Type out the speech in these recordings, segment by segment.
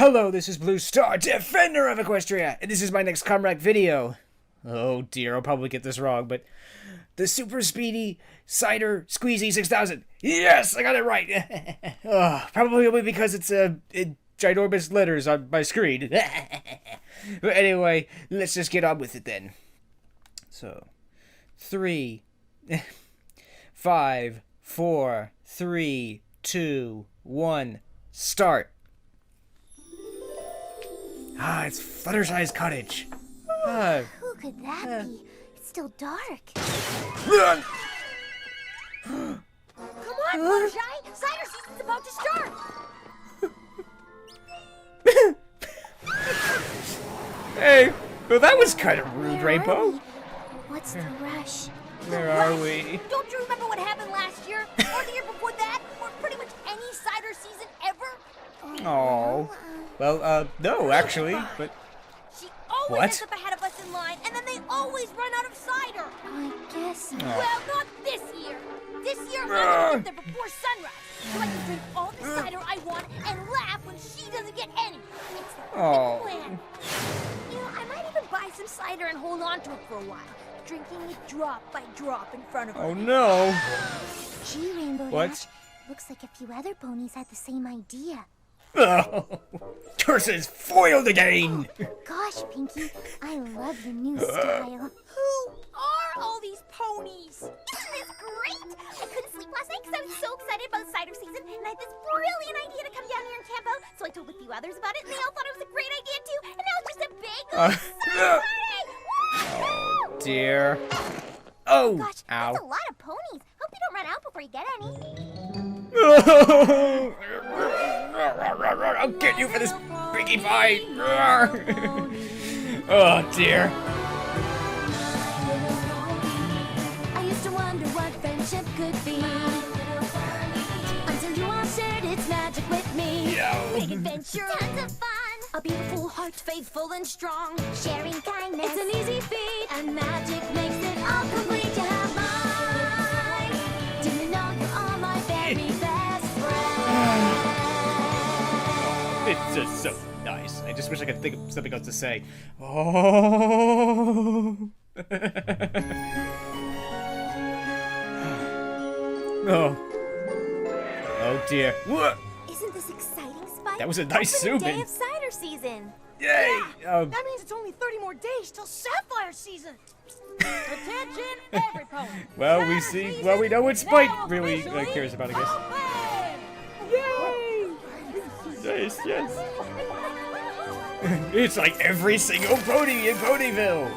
Hello, this is Blue Star, Defender of Equestria, and this is my next ComRac video. Oh dear, I'll probably get this wrong, but the Super Speedy Cider Squeezy 6000. Yes, I got it right. Probably only because it's in ginormous letters on my screen. But anyway, let's just get on with it then. So, 3, 5, 4, 3, 2, 1, start. Ah, it's Fluttershy's cottage. Who could that be? It's still dark. Run! Come on, Fluttershy! Cider season's about to start! Hey, well that was kind of rude, Where Rainbow. are we? What's the rush? Where are we? Don't you remember what happened last year? Or the year before that? Or pretty much any cider season ever? Oh. Well, no, actually, but... She always What? ends up ahead of us in line, and then they always run out of cider. I guess. Oh. Well, not this year. This year, I'm gonna get there before sunrise, so I can drink all the cider I want and laugh when she doesn't get any. It's the perfect plan. You know, I might even buy some cider and hold on to it for a while, drinking it drop by drop in front of her. Oh no. Gee, Rainbow What? Dash, looks like a few other ponies had the same idea. Oh, curses foiled again. Gosh, Pinky, I love your new style. Who are all these ponies? Isn't this great? I couldn't sleep last night because I was so excited about cider season, and I had this brilliant idea to come down here and camp out, so I told a few others about it, and they all thought it was a great idea too, and now it's just a big cider party! Woo! Oh dear. Oh, Gosh, ow. that's a lot of ponies. Hope you don't run out before you get any. I'll get you for this biggie fight. Oh dear. I used to wonder what friendship could be, until you all shared its magic with me. Big adventure, tons of fun. A beautiful heart, faithful and strong. Sharing kindness, it's an easy feat, and magic makes it all complete. You have mine. Didn't you know you're all my very best friends? It's just so nice. I just wish I could think of something else to say. Oh. Oh. Oh dear. What? Isn't this exciting, Spike? That was a nice zoom Day in. of cider season. Yay! That means it's only 30 more days till sapphire season. Attention, every pony. Well, we Cider see. season Well, we know what is Spike now really officially cares about, I guess. open. Yay! Yes, yes. It's like every single pony in Ponyville.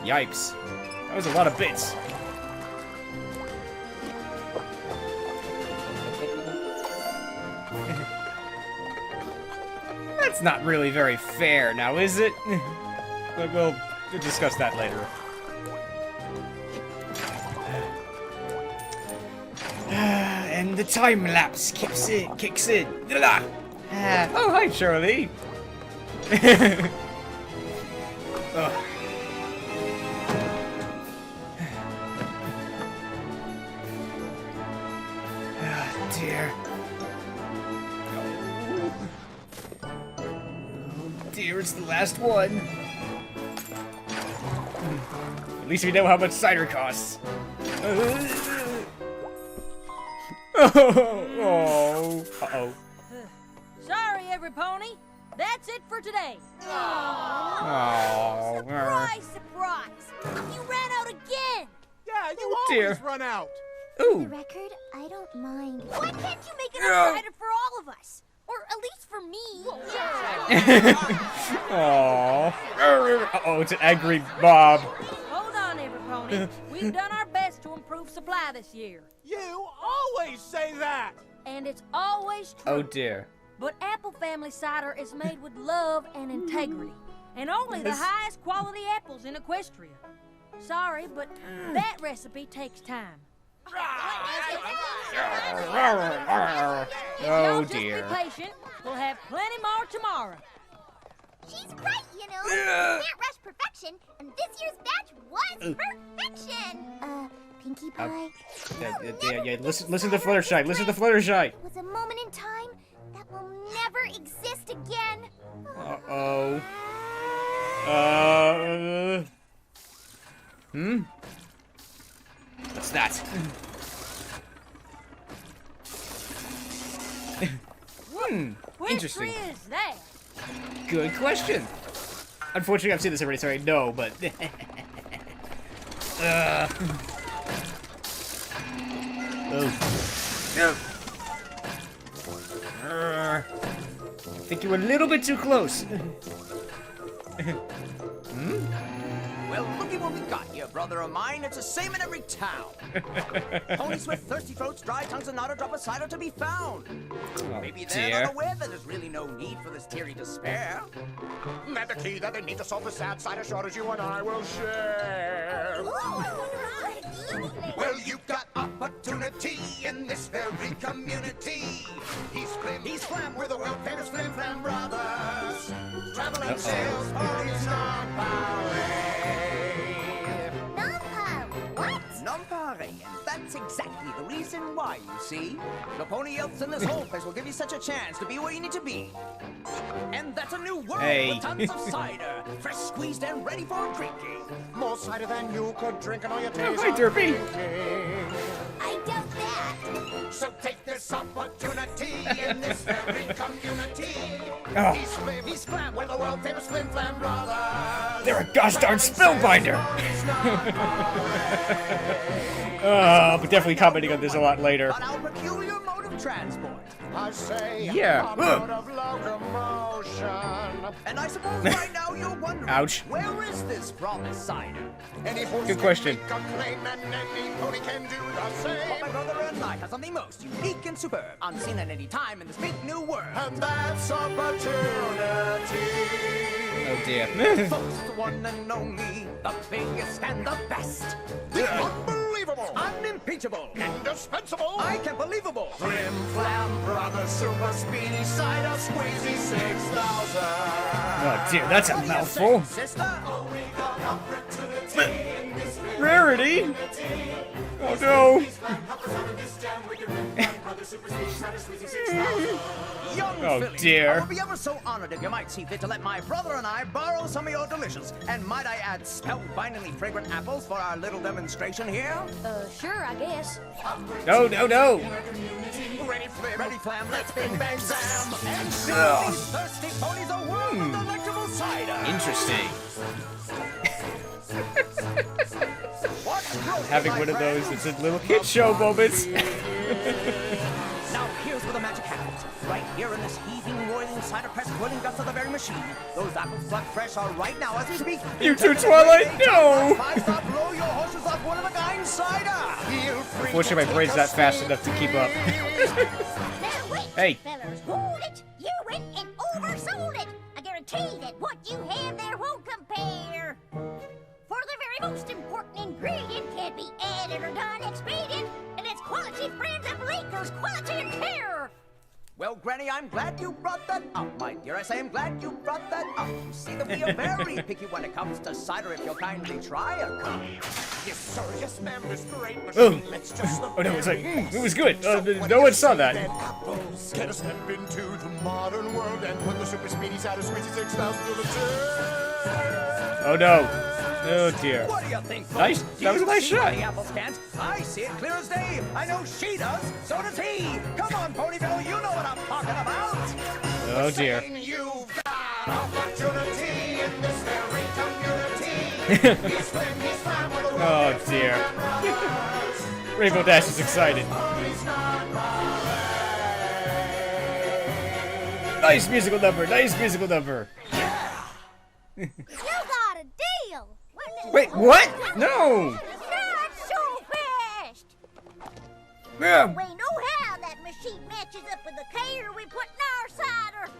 Yikes! That was a lot of bits. That's not really very fair, now is it? But we'll discuss that later. And the time lapse kicks in. Oh, hi, Charlie. Ugh. Ah, dear. Oh dear, it's the last one. At least we know how much cider costs. Oh. Uh-oh. Sorry, every pony. That's it for today. Oh. Surprise, surprise! You ran out again! Yeah, you dear. always run out. The Ooh. record, I don't mind. Why can't you make enough cider for all of us? Or at least for me. Aww. Uh-oh, it's an angry Bob. Hold on, every pony. We've done our best to improve supply this year. You always say that. And it's always true. Oh dear. But Apple Family cider is made with love and integrity. And only the highest quality apples in Equestria. Sorry, but that recipe takes time. Oh Y'all just dear. be patient. We'll have plenty more tomorrow. She's right, you know. You can't rush perfection, and this year's batch was perfection. Pinkie Pie. Yeah, listen to Fluttershy. Listen to Fluttershy. It was a moment in time that will never exist again. What's that? Which Interesting. is that? Good question. Unfortunately, I've seen this already, so I know, but... I think you were a little bit too close. Well, looky what we got here, brother of mine. It's the same in every town. Ponies with thirsty throats, dry tongues, and not a drop of cider to be found. Maybe they're not aware that there's really no need for this teary despair. And the key that they need to solve the sad cider shortage you and I will share. Well, you've got opportunity in this very community. He's Flam, we're the world famous Flim Flam Brothers. Traveling sales parties, Numpare, and that's exactly the reason why, you see. The pony elves in this whole place will give you such a chance to be where you need to be. And that's a new world with tons of cider, fresh squeezed and ready for drinking. More cider than you could drink and all your days. Hi, Derpy. I doubt that. So take this opportunity in this very community. Oh. He's Flam, we're the world famous Flim Flam Brothers. They're a gosh darn spellbinder! But definitely commenting on this a lot later. But our peculiar mode of transport. I say, Yeah. a mode of locomotion. And I suppose right now you're wondering, Ouch. where is this promised cider? Any horse Good can question. make a claim and any pony can do the But same. my brother and I have something most unique and superb, unseen at any time in this big new world. And that's opportunity. Oh dear. Folks, the one and only, the biggest and the best. The unbelievable, Unimpeachable. indispensable, Unbelievable. Flim Flam Brothers Super Speedy Cider Squeezy 6000. Oh dear, that's a mouthful. Sister? Rarity? Oh no. Young Oh, Philly, dear. I would be ever so honored if you might see fit to let my brother and I borrow some of your delicious, and might I add spellbindingly fragrant apples for our little demonstration here? Sure, I guess. No, no, no. Ready, Flim? Ready, Flam, let's bing bang zam, and show Ugh. these thirsty ponies a world of delectable cider. Interesting. What growth, Having my one of friends? those, it's a little kid show moments. Now here's where the magic happens. Right here in this heaving, roiling, cider press boiling guts of the very machine. Those apples plucked fresh are right now as we speak. You too, Twilight, no! Five-star blow your horses off one-of-a-kind cider. Unfortunately, my brain's not fast enough to keep up. Now wait, Hey. fellas, hold it. You went and oversold it. I guarantee that what you have there won't compare. For the very most important ingredient can't be added or done expedient, and it's quality friends of Lakers, quality and care. Well, Granny, I'm glad you brought that up, my dear. I say I'm glad you brought that up. You see that we are very picky when it comes to cider, if you'll kindly try a cup. Yes, sir. Yes, ma'am. This great Oh. machine. Let's just look. Oh no, it's like, it was good. No one saw that. Apples. Get a step into the modern world and put the Super Speedy Cider Squeezy 6000 to the test. Oh no. Oh dear. What do you think, folks? Nice. Do That was a you nice see why shot. the apples can't? I see it clear as day. I know she does. So does he. Come on, Ponyville. You know what I'm talking about. Oh dear. You've got opportunity in this very community. He's Flim, he's Flam, with the Oh dear. Rainbow Dash is excited. Nice musical number. Nice musical number. You got a deal. Wait, what? No. Not so fast. Yeah. We know how that machine matches up with the care we put in our cider.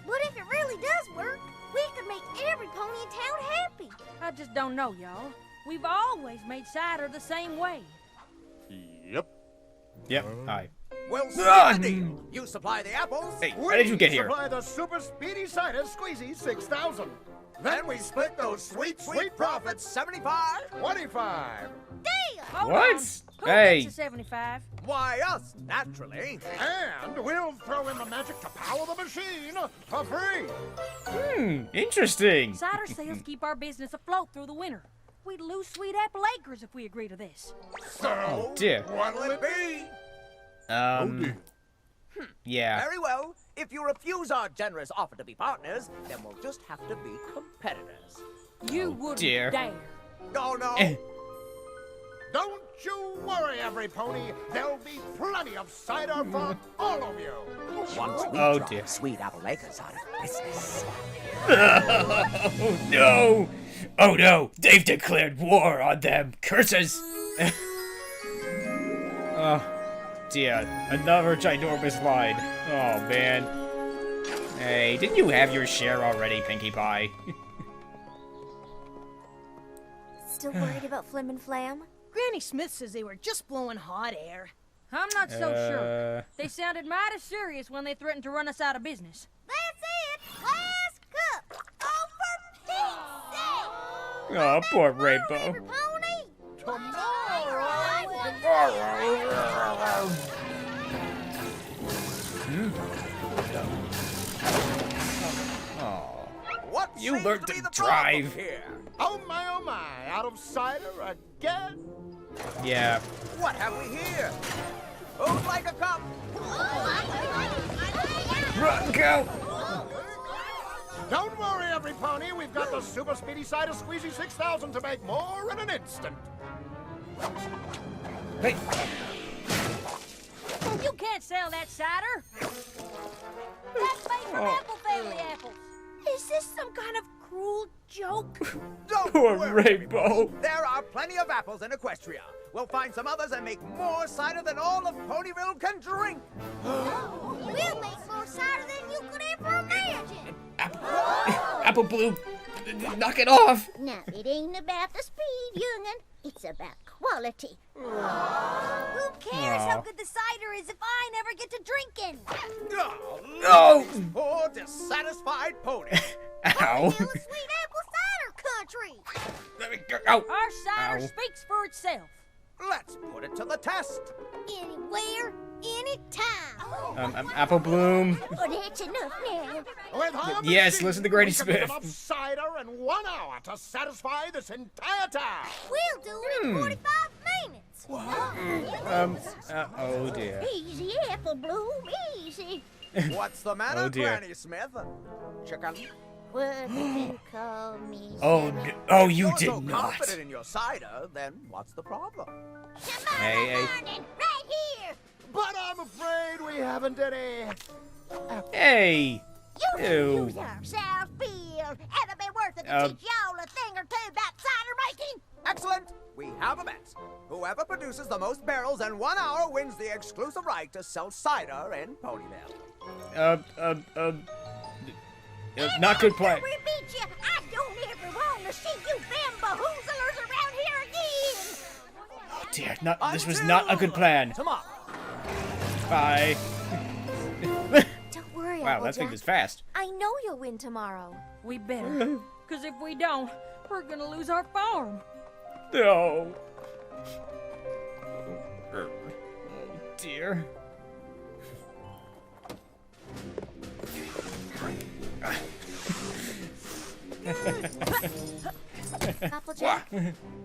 But if it really does work, we could make every pony in town happy. I just don't know, y'all. We've always made cider the same way. Yep. Yep. Hi. Well, Ah. see the deal. You supply the apples. Hey, how did you get here? Supply the Super Speedy Cider Squeezy 6000. Then we split those sweet, sweet profits. 75. 25. Deal. Hold What? on. Who Hey. gets the 75? Why, us, naturally. And we'll throw in the magic to power the machine for free. Interesting. Cider sales keep our business afloat through the winter. we'd lose Sweet Apple Acres if we agree to this. So, dear. what'll it be? Yeah. Very well. If you refuse our generous offer to be partners, then we'll just have to be competitors. You wouldn't dear. dare. Oh, no. Don't you worry, every pony. There'll be plenty of cider for all of you. Once we Oh, drop dear. Sweet Apple Acres out of business. Oh no! Oh no! They've declared war on them! Curses! Oh dear, another ginormous line. Oh man. Hey, didn't you have your share already, Pinkie Pie? Still worried about Flim and Flam? Granny Smith says they were just blowing hot air. I'm not so sure. They sounded mighty serious when they threatened to run us out of business. That's it! Last cup! Oh, for Pete's sake! Oh, poor Rainbow. Every pony! Oh, What you seems learned to be to the problem drive. here? Oh my, out of cider again? Yeah. What have we here? Who'd like a cup? Run, go! Don't worry, every pony. We've got the Super Speedy Cider Squeezy 6000 to make more in an instant. Hey, You can't sell that cider. That's made from Apple Family apples. Is this some kind of cruel joke? Don't poor worry, Rainbow. there are plenty of apples in Equestria. We'll find some others and make more cider than all of Ponyville can drink. We'll make more cider than you could ever imagine! Apple Bloom, knock it off! Now, it ain't about the speed, young'un. It's about quality. Who cares Aw. how good the cider is if I never get to drinking? Oh, No! poor dissatisfied pony. Ow. Ponyville is sweet apple cider country! Let me go. Ow. Our cider Ow. speaks for itself. Let's put it to the test. Anywhere, anytime. Apple Bloom. Oh, that's enough now. With our Yes, machine, listen to Granny we can make Smith. enough cider in 1 hour to satisfy this entire town. We'll do it in 45 minutes. Oh dear. Easy, Apple Bloom, easy. What's the matter, Oh, dear. Granny Smith? Chicken? What did you call me? Oh, Sammy? oh, you You're did so not. confident in your cider, then what's the problem? Hey, hey. Morning, right here. But I'm afraid we haven't any. Hey. You can Ew. use yourself, Bill. It'll be worth it to Um, teach y'all a thing or two about cider making. Excellent. We have a bet. Whoever produces the most barrels in 1 hour wins the exclusive right to sell cider in Ponyville. Not good play. We beat you. I don't ever want to see you bamboozlers around here again. Oh dear, this was not a good plan. Tomorrow. Bye. Don't worry, Wow, that thing Applejack. was fast. I know you'll win tomorrow. We better. Because if we don't, we're going to lose our farm. No. Oh dear. Applejack,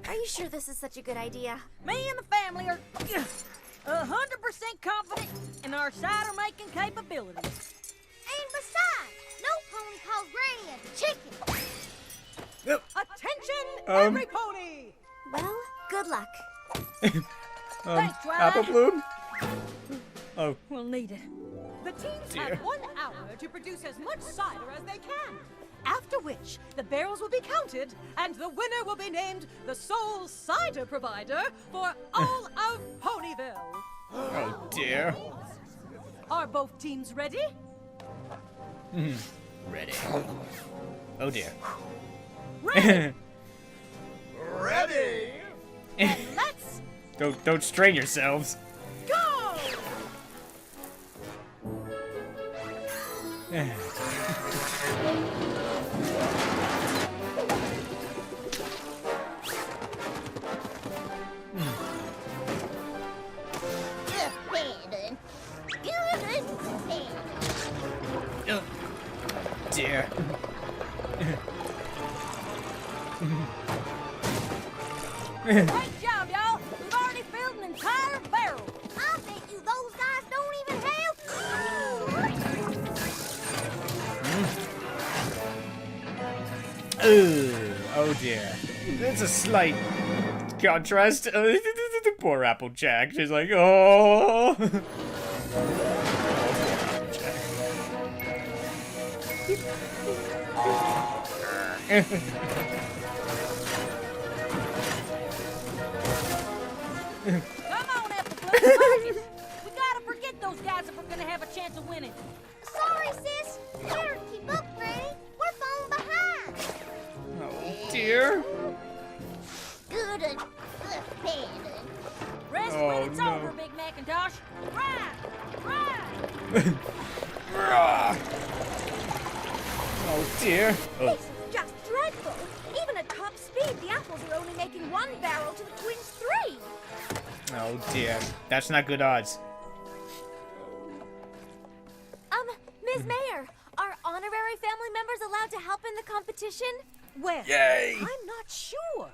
are you sure this is such a good idea? Me and the family are 100% confident in our cider making capabilities. And besides, no pony calls Granny a chicken. Attention, every pony! Well, good luck. Thanks, Twilight. Apple Bloom. Oh, We'll need it. The teams Dear. have 1 hour to produce as much cider as they can. After which, the barrels will be counted, and the winner will be named the sole cider provider for all of Ponyville. oh dear. Are both teams ready? Ready. Oh dear. Ready? Let's Don't strain yourselves. go! Oh dear. Great job, y'all. We've already filled an entire barrel. I bet you those guys don't even have. Oh dear. It's a slight contrast. The poor Applejack. She's like, oh. Come on, Applejack. We gotta forget those guys if we're gonna have a chance of winning. Sorry, sis. Better keep up, Granny. We're falling behind. Oh dear. Good and bad. Rest Oh, when it's no. over, Big Macintosh. Ride! Ride! Oh dear. Oh. This is just dreadful. Even at top speed, the apples are only making 1 barrel to the twins' 3. Oh dear. That's not good odds. Ms. Mayor, are honorary family members allowed to help in the competition? Well, Yay! I'm not sure.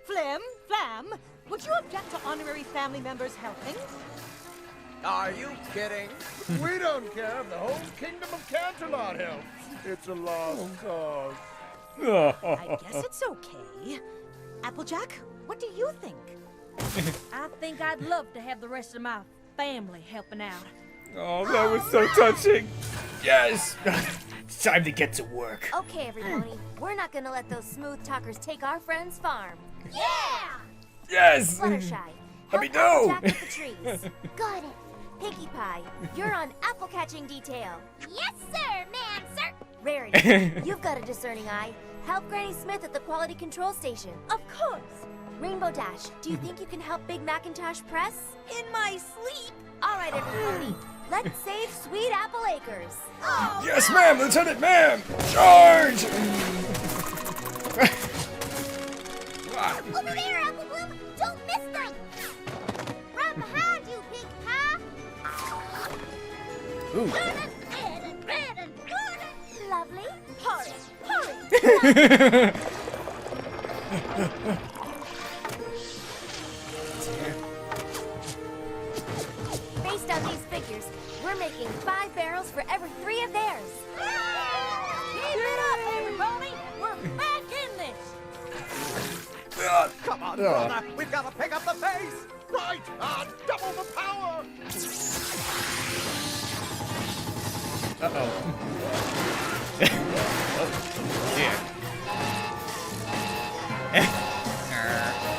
Flim, Flam, would you object to honorary family members helping? Are you kidding? We don't care if the whole kingdom of Canterlot helps. It's a lost cause. I guess it's okay. Applejack, what do you think? I think I'd love to have the rest of my family helping out. Oh, that was so touching. Yes. It's time to get to work. Okay, everybody. We're not gonna let those smooth talkers take our friend's farm. Yeah! Yes. Fluttershy, Let me help know. Applejack with the trees. Got it. Pinkie Pie, you're on apple catching detail. Yes, sir, ma'am, sir. Rarity, you've got a discerning eye. Help Granny Smith at the quality control station. Of course. Rainbow Dash, do you think you can help Big Macintosh press? In my sleep. All right, everybody. Let's save Sweet Apple Acres. Oh, Yes, ma'am, Lieutenant, ma'am. Charge. over there, Apple Bloom. Don't miss them. Right behind you, Pink Pie. Ooh. Lovely. Hurry, hurry. Based on these figures, we're making 5 barrels for every 3 of theirs. Keep it up, everybody! We're back in this! Come on, brother. We've got to pick up the pace. Right, double the power. Uh-oh. Oh, dear.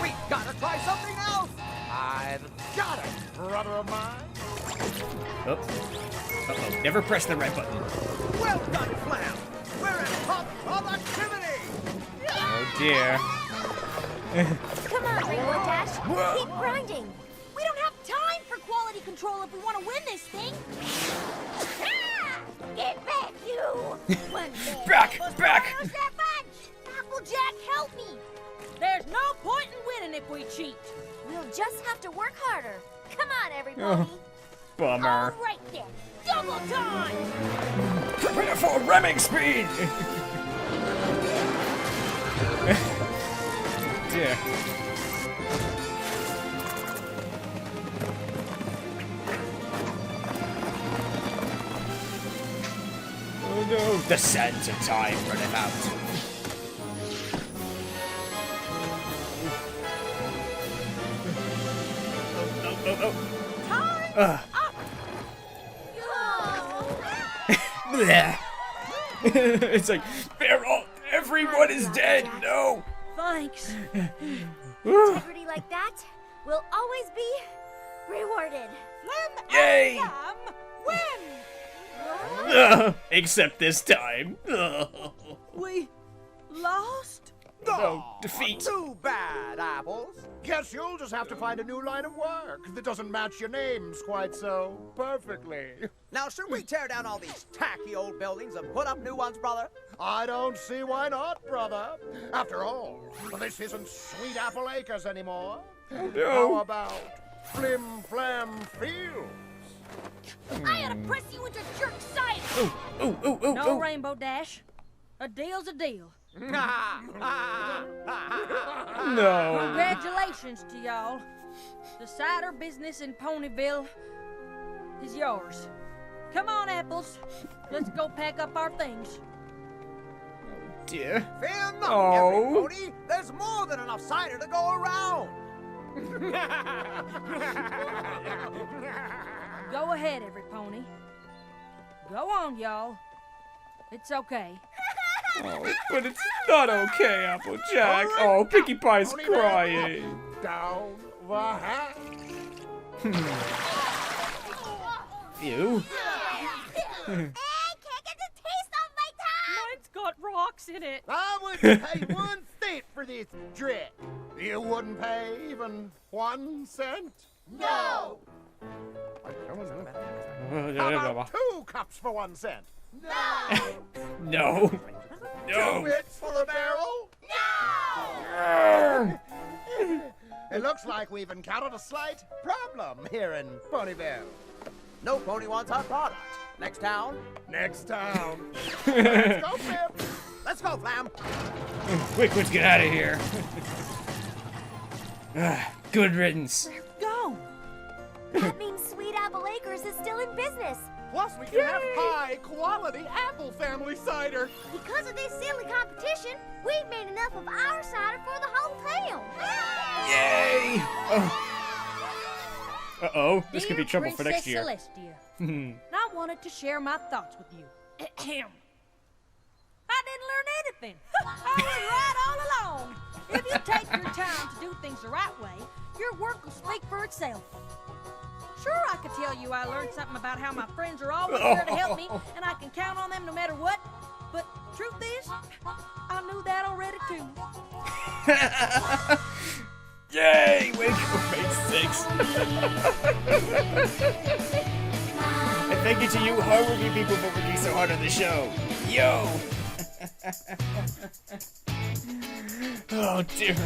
We gotta try something else. I've got it, brother of mine. Oh. Uh-oh. Never press the red button. Well done, Flam. We're in top of activity. Oh, dear. Come on, Rainbow Dash. Keep grinding. We don't have time for quality control if we want to win this thing! Ah! Get back, you! Back! Back! Where's that bunch? Applejack, help me! There's no point in winning if we cheat! We'll just have to work harder. Come on, everybody. Bummer. All right then. Double time! Prepare for ramming speed! Dear. Oh no! The sands of time running out. Oh. Time Ugh. up! Bleh. It's like, everyone is dead! No! Thanks. Integrity like that will always be rewarded. Flim Yay! and Flam, win! Except this time. We lost? No, defeat. Too bad, Apples. Guess you'll just have to find a new line of work that doesn't match your names quite so perfectly. Now, should we tear down all these tacky old buildings and put up new ones, brother? I don't see why not, brother. After all, this isn't Sweet Apple Acres anymore. How about Flim Flam Fields? I ought to press you into jerk sight! Ooh. No Rainbow Dash. A deal's a deal. No. Congratulations to y'all. The cider business in Ponyville is yours. Come on, Apples. Let's go pack up our things. Dear. Fear not, Oh. every pony. There's more than enough cider to go around. Go ahead, every pony. Go on, y'all. It's okay. Oh, but it's not okay, Applejack. Oh, Pinkie Pie's crying. Down the hatch. Ew. I can't get the taste off my tongue! Mine's got rocks in it. I wouldn't pay 1 cent for this drink. You wouldn't pay even 1 cent? No! How about 2 cups for 1 cent? No. 2 No. bits for the barrel? No. It looks like we've encountered a slight problem here in Ponyville. No pony wants our product. Next town. Next town. Let's go, Pip. Let's go, Flam. Quick, let's get out of here. Good riddance. Go! That means Sweet Apple Acres is still in business. Plus, we can have high-quality apple family cider. Because of this silly competition, we've made enough of our cider for the whole town. Yay! Oh. Uh-oh, this could be Dear trouble for next Princess year. Celestia, I wanted to share my thoughts with you. I didn't learn anything. I was right all along. If you take your time to do things the right way, your work will speak for itself. Sure, I could tell you I learned something about how my friends are always there to help me, and I can count on them no matter what. But truth is, I knew that already too. Yay! Wake up, May 6. And thank you to you hardworking people for working so hard on the show. Yo! Oh dear, dear.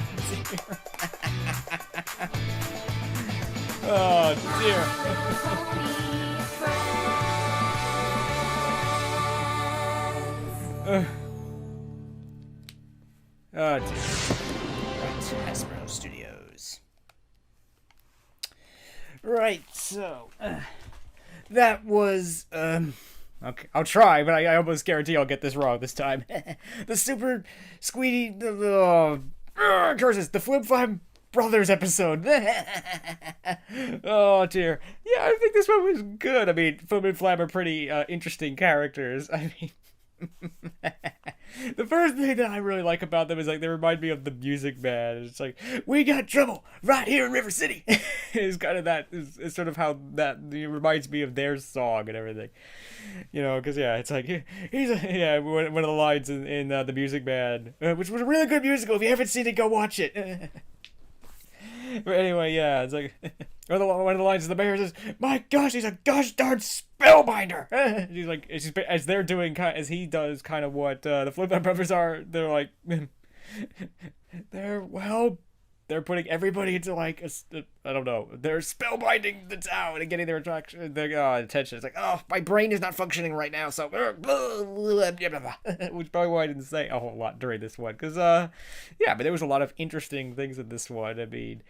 Oh dear. Oh dear. Right, Hasbro Studios. Right, so that was okay, I'll try, but I almost guarantee I'll get this wrong this time. The Super Speedy curses, the Flim Flam Brothers episode. Oh dear. Yeah, I think this one was good. I mean, Flim and Flam are pretty interesting characters. I mean, the first thing that I really like about them is like they remind me of the Music Man. It's like, we got trouble right here in River City. It's kind of that. It's sort of how that reminds me of their song and everything. You know, because yeah, it's like yeah, one of the lines in the Music Man, which was a really good musical. If you haven't seen it, go watch it. But anyway, yeah, it's like one of the lines in the mayor says, "My gosh, he's a gosh darn spellbinder." He's like, as they're doing, as he does, kind of what the Flip Brothers are. They're like, they're putting everybody into like I don't know. They're spellbinding the town and getting their attention. It's like, oh, my brain is not functioning right now, so which probably why I didn't say a whole lot during this one, because yeah, but there was a lot of interesting things in this one. I mean,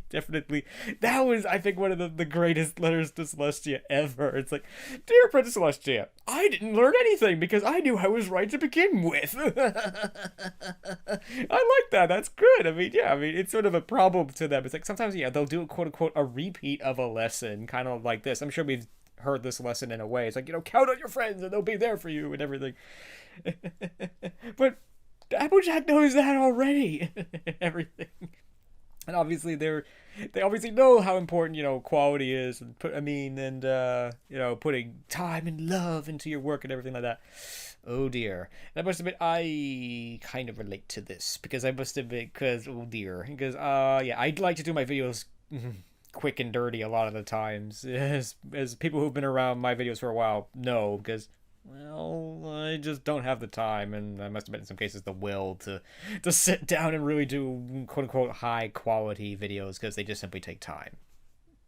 definitely that was, I think, one of the greatest letters to Celestia ever. It's like, dear Princess Celestia, I didn't learn anything because I knew I was right to begin with. I like that. That's good. I mean, yeah, I mean, it's sort of a problem to them. It's like sometimes, yeah, they'll do quote unquote a repeat of a lesson, kind of like this. I'm sure we've heard this lesson in a way. It's like, you know, count on your friends and they'll be there for you and everything. But Applejack knows that already. Everything. And obviously they obviously know how important, you know, quality is, and you know, putting time and love into your work and everything like that. Oh dear. And I must admit, I kind of relate to this because oh dear. Because yeah, I'd like to do my videos quick and dirty a lot of the times, as people who've been around my videos for a while know, because, well, I just don't have the time, and I must admit in some cases the will to sit down and really do quote-unquote high-quality videos, because they just simply take time.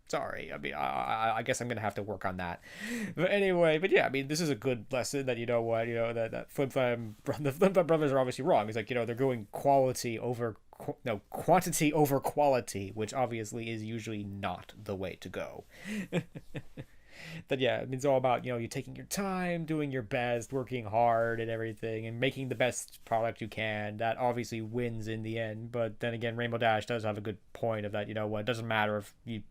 Sorry. I mean, I guess I'm gonna have to work on that. But anyway, but yeah, I mean, this is a good lesson that, you know what, you know, that the Flim Flam brothers are obviously wrong. It's like, you know, they're going quantity over quality, which obviously is usually not the way to go. But yeah, it's all about, you know, you taking your time, doing your best, working hard and everything, and making the best product you can. That obviously wins in the end. But then again, Rainbow Dash does have a good point of that, you know what, it doesn't matter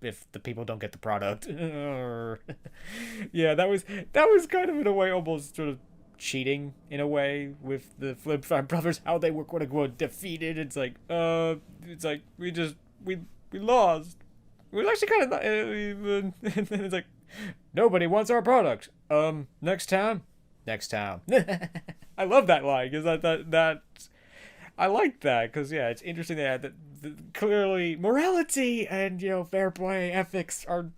if the people don't get the product. Yeah, that was kind of in a way almost sort of cheating in a way with the Flim Flam brothers, how they were quote unquote defeated. It's like we lost. It was actually kind of and then it's like, nobody wants our product. Next time. I love that line because that I like that because, yeah, it's interesting that clearly morality and, you know, fair play, ethics are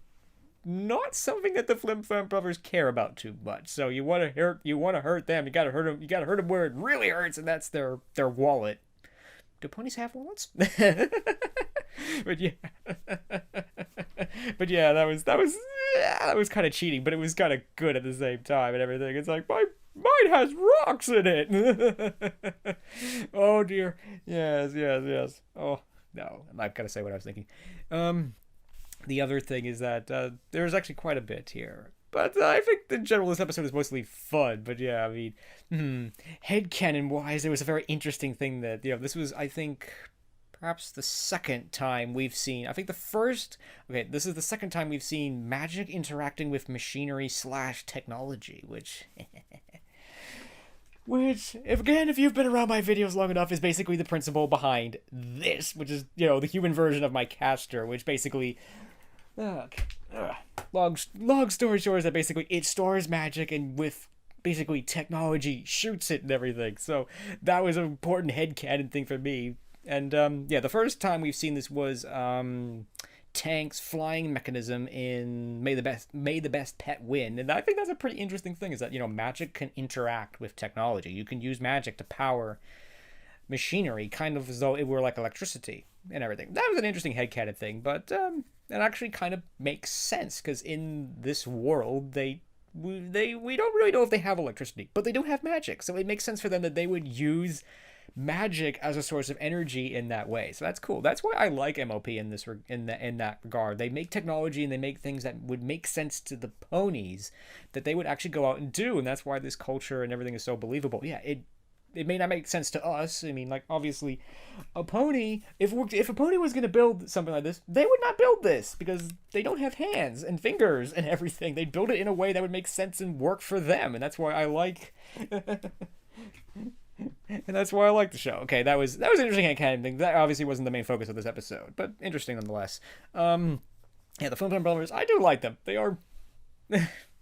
not something that the Flim Flam brothers care about too much. So you want to hurt them. You gotta hurt them where it really hurts, and that's their wallet. Do ponies have wallets? But yeah, that was kind of cheating, but it was kind of good at the same time and everything. It's like, mine has rocks in it. Oh dear. Yes. Oh no, I'm not gonna say what I was thinking. The other thing is that there's actually quite a bit here. But I think in general this episode is mostly fun. But yeah, I mean, headcanon-wise, it was a very interesting thing that, you know, this was, I think, perhaps the second time we've seen, I think this is the second time we've seen magic interacting with machinery / technology, which... Which, if you've been around my videos long enough, is basically the principle behind this, which is, you know, the human version of my caster, which basically... long story short is that basically it stores magic and with basically technology shoots it and everything. So that was an important headcanon thing for me. And yeah, the first time we've seen this was Tank's flying mechanism in May the Best Pet Win. And I think that's a pretty interesting thing, is that, you know, magic can interact with technology. You can use magic to power machinery, kind of as though it were like electricity and everything. That was an interesting headcanon thing, but it actually kind of makes sense, because in this world, we don't really know if they have electricity, but they do have magic, so it makes sense for them that they would use magic as a source of energy in that way. So that's cool. That's why I like MLP in that regard. They make technology and they make things that would make sense to the ponies that they would actually go out and do, and that's why this culture and everything is so believable. Yeah, it may not make sense to us. I mean, like, obviously, a pony, if a pony was going to build something like this, they would not build this, because they don't have hands and fingers and everything. They'd build it in a way that would make sense and work for them, and that's why I like... And that's why I like the show. Okay, that was an interesting kind of thing. That obviously wasn't the main focus of this episode, but interesting nonetheless. Yeah, the Flim Flam brothers, I do like them. They are...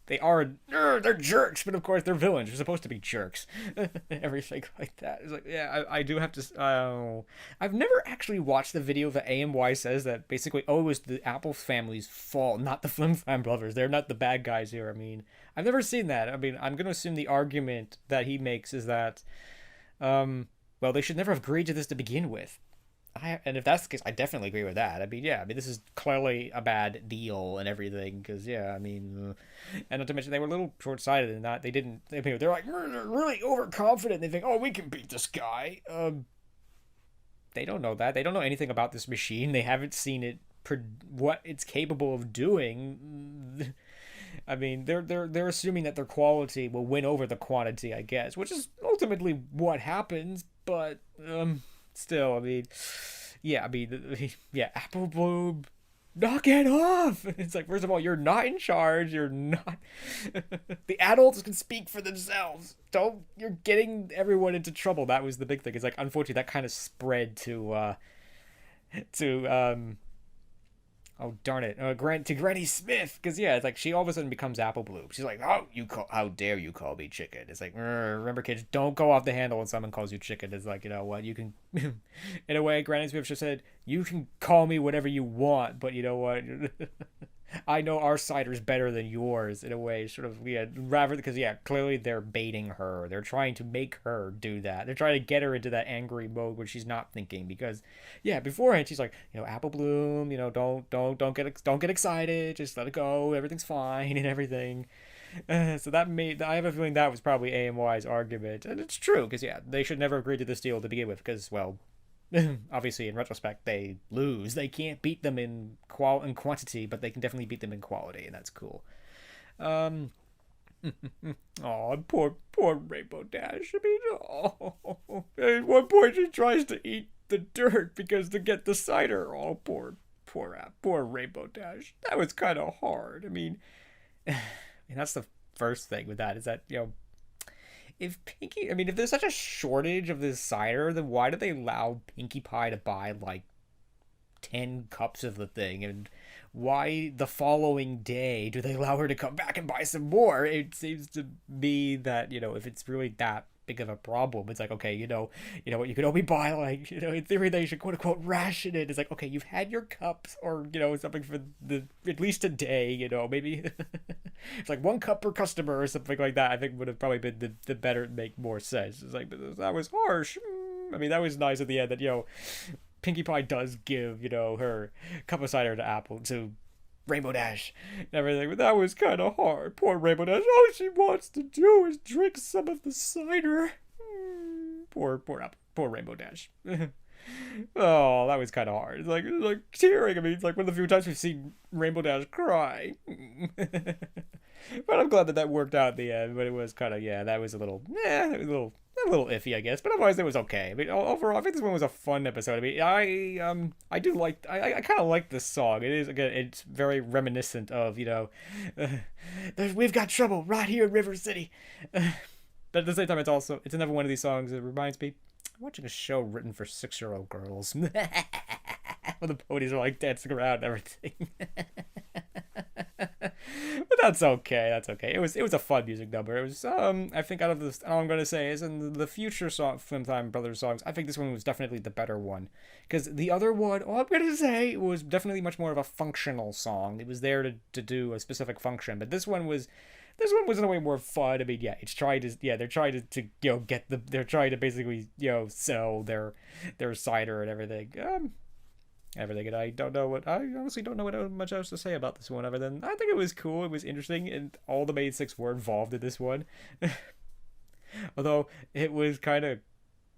they're jerks, but of course they're villains. They're supposed to be jerks. Everything like that. It's like, yeah, I do have to... I've never actually watched the video that AMY says that basically, it was the Apple family's fault, not the Flim Flam brothers. They're not the bad guys here. I mean, I've never seen that. I mean, I'm going to assume the argument that he makes is that, well, they should never have agreed to this to begin with. And if that's the case, I definitely agree with that. I mean, yeah, this is clearly a bad deal and everything, because, yeah, I mean, and not to mention they were a little short-sighted in that they're like, they're really overconfident. They think, oh, we can beat this guy. They don't know that. They don't know anything about this machine. They haven't seen it, what it's capable of doing. I mean, they're assuming that their quality will win over the quantity, I guess, which is ultimately what happens, but, still, I mean, yeah, Apple Bloom, knock it off. It's like, first of all, you're not in charge. You're not. The adults can speak for themselves. You're getting everyone into trouble. That was the big thing. It's like, unfortunately, that kind of spread to oh, darn it. To Granny Smith. Because, yeah, it's like she all of a sudden becomes Apple Bloom. She's like, how dare you call me chicken? It's like, remember, kids, don't go off the handle when someone calls you chicken. It's like, you know what, you can... In a way, Granny Smith just said, you can call me whatever you want, but you know what? I know our cider's better than yours in a way, sort of, yeah, rather, because, yeah, clearly they're baiting her. They're trying to make her do that. They're trying to get her into that angry mode where she's not thinking, because, yeah, beforehand she's like, apple bloom, don't get excited, just let it go, everything's fine and everything. So I have a feeling that was probably AMY's argument, and it's true, because, yeah, they should never agree to this deal to begin with, because, well, obviously in retrospect they lose. They can't beat them in quantity, but they can definitely beat them in quality, and that's cool. Oh, poor Rainbow Dash. I mean, at one point she tries to eat the dirt because to get the cider. Oh, poor Rainbow Dash. That was kind of hard. I mean, and that's the first thing with that, is that, if there's such a shortage of this cider, then why do they allow Pinkie Pie to buy, like, 10 cups of the thing? And why the following day do they allow her to come back and buy some more? It seems to me that, if it's really that big of a problem, it's like, okay, what, you could only buy, like, in theory they should quote-unquote ration it. It's like, okay, you've had your cups, or, something for at least a day, maybe it's like 1 cup per customer or something like that. I think would have probably been the better, make more sense. It's like, but that was harsh. I mean, that was nice at the end that, Pinkie Pie does give, her cup of cider to Rainbow Dash and everything, but that was kind of hard. Poor Rainbow Dash. All she wants to do is drink some of the cider. Poor Rainbow Dash. Oh, that was kind of hard. It's like tearing. I mean, it's like one of the few times we've seen Rainbow Dash cry. But I'm glad that worked out in the end. But it was kind of, that was a little iffy, I guess, but otherwise it was okay. I mean, overall, I think this one was a fun episode. I mean, I kind of like this song. It is, again, it's very reminiscent of, we've got trouble right here in River City. But at the same time, it's another one of these songs that reminds me, I'm watching a show written for 6-year-old girls. Where the ponies are, like, dancing around and everything. But that's okay. It was a fun music number. It was, I think out of this, all I'm going to say is, in the future Film Time Brothers songs, I think this one was definitely the better one. Because the other one, all I'm going to say, was definitely much more of a functional song. It was there to do a specific function. But this one was in a way more fun. I mean, they're trying to they're trying to basically, sell their cider and everything. And I honestly don't know what much else to say about this one, other than I think it was cool, it was interesting, and all the main 6 were involved in this one. Although it was kind of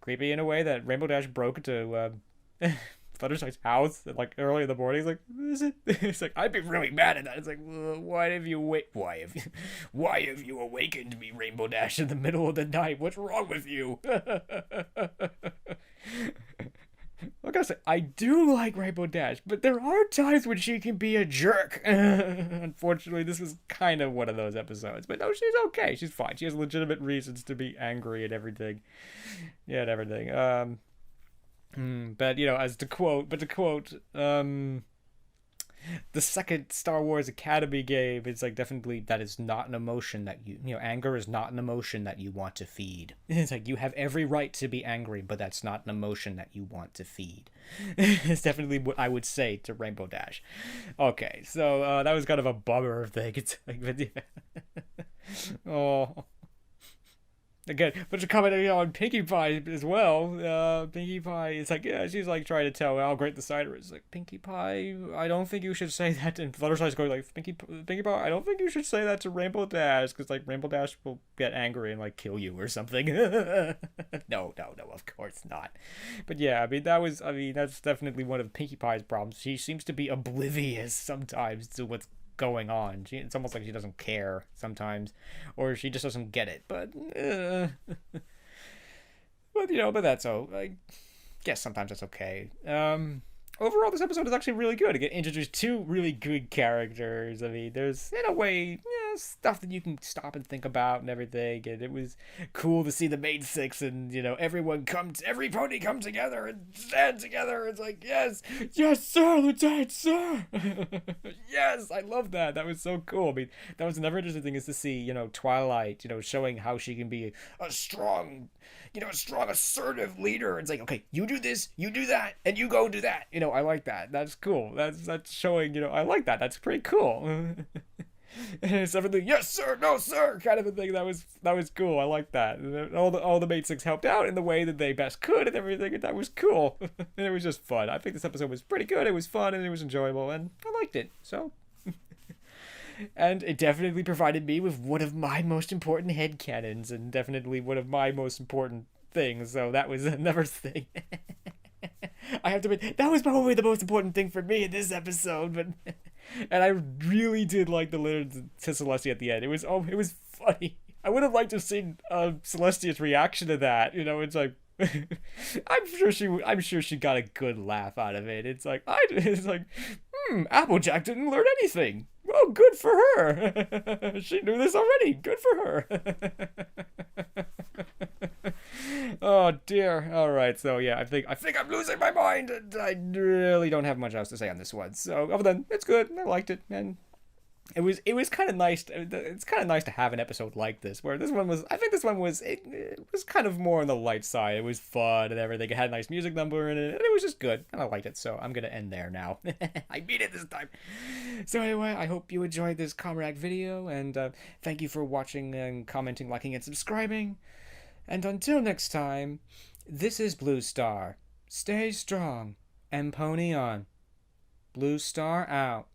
creepy in a way that Rainbow Dash broke into Fluttershy's house like early in the morning. He's like, "What is it?" It's like, I'd be really mad at that. It's like, well, why have you awakened me, Rainbow Dash, in the middle of the night? What's wrong with you? I gotta say, I do like Rainbow Dash, but there are times when she can be a jerk. Unfortunately, this was kind of one of those episodes. But no, she's okay. She's fine. She has legitimate reasons to be angry and everything. Yeah, and everything. But, to quote, the second Star Wars Academy game, it's like, definitely, that is not an emotion that anger is not an emotion that you want to feed. It's like, you have every right to be angry, but that's not an emotion that you want to feed. It's definitely what I would say to Rainbow Dash. Okay, so that was kind of a bummer thing. It's like, oh. Again, but you're commenting on Pinkie Pie as well. Pinkie Pie is like, she's like trying to tell how great the cider is. Like, Pinkie Pie, I don't think you should say that. And Fluttershy's going like, Pinkie Pie, I don't think you should say that to Rainbow Dash, because like Rainbow Dash will get angry and like kill you or something. No, of course not. But yeah, that's definitely one of Pinkie Pie's problems. She seems to be oblivious sometimes to what's going on. It's almost like she doesn't care sometimes, or she just doesn't get it. But but that's I guess sometimes that's okay. Overall, this episode is actually really good. It introduced 2 really good characters. I mean, there's, in a way, stuff that you can stop and think about and everything. And it was cool to see the main six and, you know, every pony come together and stand together. It's like, yes, sir, Lieutenant, sir. Yes, I love that. That was so cool. I mean, that was another interesting thing is to see, you know, Twilight, you know, showing how she can be a strong, assertive leader. It's like, okay, you do this, you do that, and you go do that. You know, I like that. That's cool. That's showing, you know, I like that. That's pretty cool. And it's everything, yes sir, no sir, kind of a thing. That was cool. I like that. And all the main six helped out in the way that they best could and everything, and that was cool. And it was just fun. I think this episode was pretty good. It was fun and it was enjoyable, and I liked it. So. And it definitely provided me with one of my most important headcanons, and definitely one of my most important things. So that was another thing. I have to admit, that was probably the most important thing for me in this episode. But and I really did like the letter to Celestia at the end. It was funny. I would have liked to have seen Celestia's reaction to that. You know, it's like. I'm sure she got a good laugh out of it. It's like Applejack didn't learn anything. Well, good for her. She knew this already. Good for her. Oh dear. All right. So yeah, I think I'm losing my mind, and I really don't have much else to say on this one. So other than it's good, I liked it, and it was kind of nice. It's kind of nice to have an episode like this, where this one was. I think this one was. It was kind of more on the light side. It was fun and everything. It had a nice music number in it, and it was just good, and I liked it. So I'm gonna end there now. I beat it this time. So anyway, I hope you enjoyed this ComRac video, and thank you for watching and commenting, liking, and subscribing. And until next time, this is Blue Star. Stay strong and pony on. Blue Star out.